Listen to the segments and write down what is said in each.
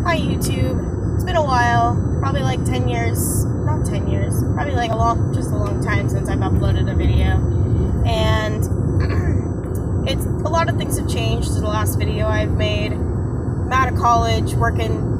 Hi YouTube. It's been a while, probably like 10 years, not 10 years, probably like just a long time since I've uploaded a video. And it's a lot of things have changed since the last video I've made. I'm out of college, working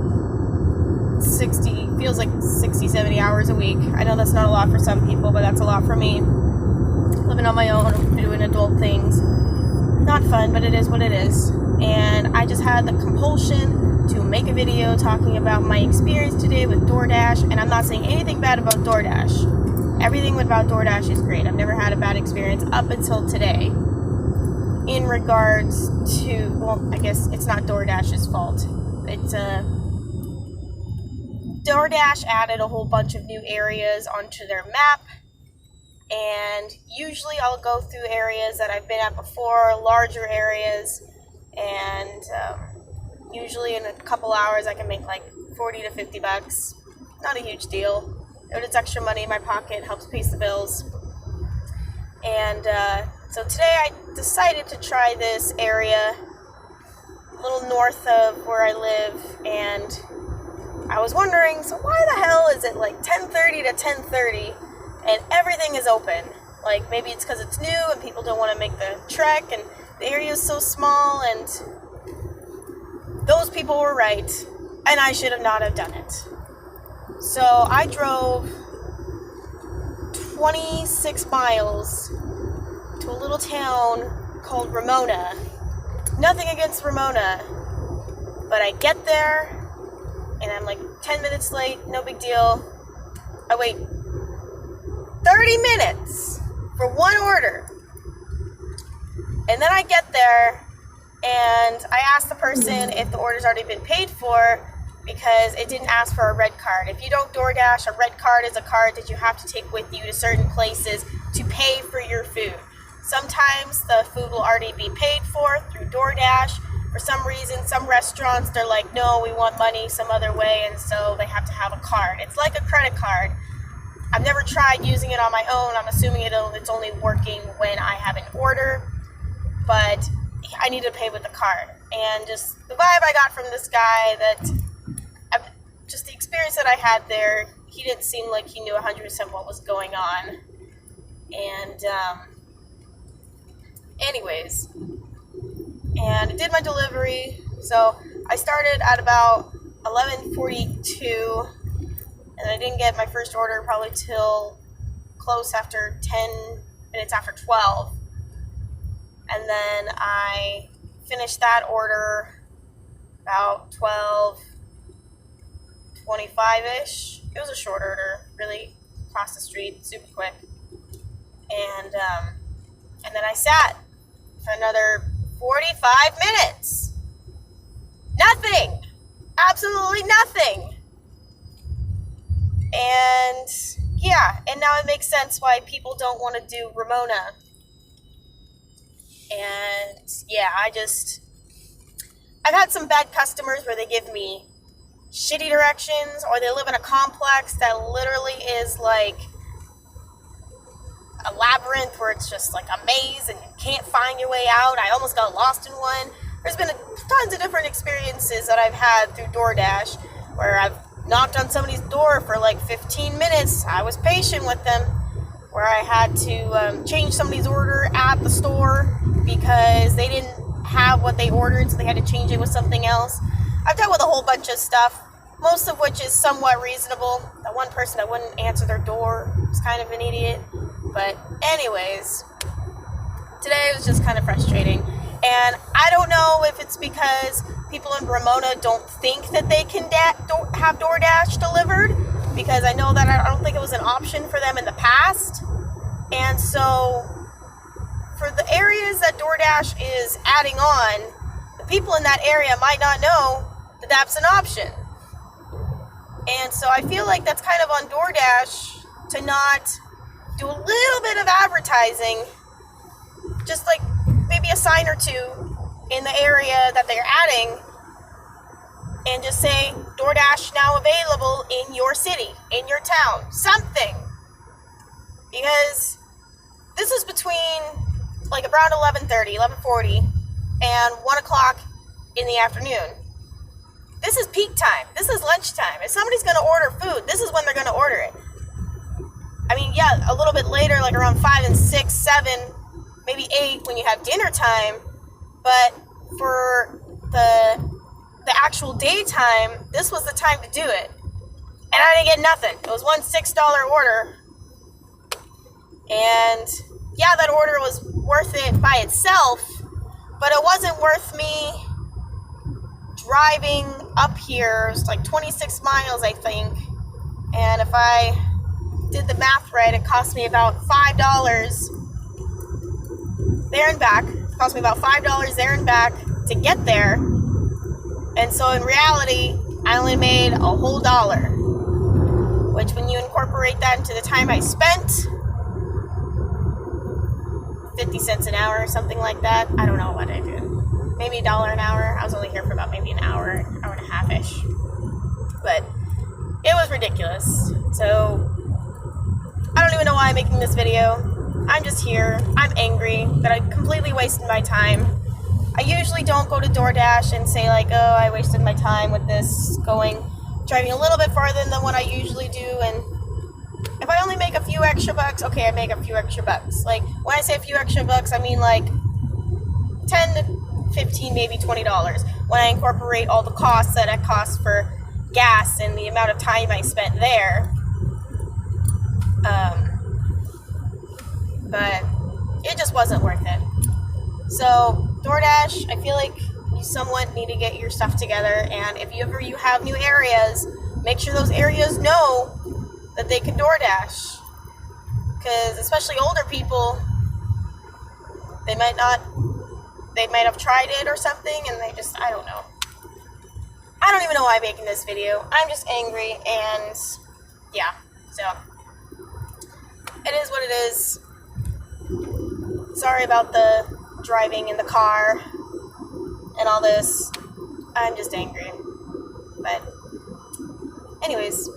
feels like 60, 70 hours a week. I know that's not a lot for some people, but that's a lot for me. Living on my own, doing adult things. Not fun, but it is what it is. And I just had the compulsion to make a video talking about my experience today with DoorDash, and I'm not saying anything bad about DoorDash. Everything about DoorDash is great. I've never had a bad experience up until today. In regards to, well, I guess it's not DoorDash's fault. It's DoorDash added a whole bunch of new areas onto their map, and usually I'll go through areas that I've been at before, larger areas, and usually in a couple hours I can make like 40 to 50 bucks. Not a huge deal. It's extra money in my pocket, helps pay the bills. And so today I decided to try this area a little north of where I live, and I was wondering, so why the hell is it like 10:30 to 10:30 and everything is open? Like, maybe it's because it's new and people don't want to make the trek and the area is so small, and those people were right, and I should have not have done it. So I drove 26 miles to a little town called Ramona. Nothing against Ramona, but I get there and I'm like 10 minutes late, no big deal. I wait 30 minutes for one order. And then I get there and I asked the person if the order's already been paid for, because it didn't ask for a red card. If you don't DoorDash, a red card is a card that you have to take with you to certain places to pay for your food. Sometimes the food will already be paid for through DoorDash. For some reason, some restaurants, they're like, no, we want money some other way, and so they have to have a card. It's like a credit card. I've never tried using it on my own. I'm assuming it's only working when I have an order, but I need to pay with the card. And just the vibe I got from this guy, just the experience that I had there, he didn't seem like he knew 100% what was going on. And anyways, and I did my delivery. So I started at about 11:42, and I didn't get my first order probably till close after 10 minutes after 12. And then I finished that order about 12:25-ish. It was a short order, really across the street, super quick. And then I sat for another 45 minutes. Nothing. Absolutely nothing. And yeah, and now it makes sense why people don't want to do Ramona. And yeah, I've had some bad customers where they give me shitty directions, or they live in a complex that literally is like a labyrinth where it's just like a maze and you can't find your way out. I almost got lost in one. There's been tons of different experiences that I've had through DoorDash where I've knocked on somebody's door for like 15 minutes. I was patient with them, where I had to change somebody's order at the store because they didn't have what they ordered, so they had to change it with something else. I've dealt with a whole bunch of stuff, most of which is somewhat reasonable. That one person that wouldn't answer their door was kind of an idiot. But anyways, today was just kind of frustrating. And I don't know if it's because people in Ramona don't think that they can have DoorDash delivered, because I know that I don't think it was an option for them in the past. And so for the areas that DoorDash is adding on, the people in that area might not know that that's an option. And so I feel like that's kind of on DoorDash to not do a little bit of advertising, just like maybe a sign or two in the area that they're adding, and just say DoorDash now available in your city, in your town, something. Because this is between like around 11:30, 11:40 and 1 o'clock in the afternoon. This is peak time. This is lunchtime. If somebody's going to order food, this is when they're going to order it. I mean, yeah, a little bit later, like around 5 and 6, 7, maybe 8 when you have dinner time. But for the actual daytime, this was the time to do it. And I didn't get nothing. It was one $6 order. And yeah, that order was worth it by itself, but it wasn't worth me driving up here. It's like 26 miles, I think. And if I did the math right, it cost me about $5 there and back. It cost me about $5 there and back to get there. And so in reality, I only made a whole dollar, which when you incorporate that into the time I spent, 50 cents an hour or something like that. I don't know what I did. Maybe $1 an hour. I was only here for about maybe an hour, hour and a half-ish. But it was ridiculous. So I don't even know why I'm making this video. I'm just here. I'm angry that I completely wasted my time. I usually don't go to DoorDash and say like, oh, I wasted my time with this, driving a little bit farther than what I usually do, and if I only make a few extra bucks, okay, I make a few extra bucks. Like, when I say a few extra bucks, I mean like 10 to 15, maybe $20. When I incorporate all the costs that it costs for gas and the amount of time I spent there. But it just wasn't worth it. So, DoorDash, I feel like you somewhat need to get your stuff together. And if you have new areas, make sure those areas know that they can DoorDash, because especially older people, they might have tried it or something, and I don't know. I don't even know why I'm making this video. I'm just angry, and yeah, so it is what it is. Sorry about the driving in the car and all this. I'm just angry, but anyways.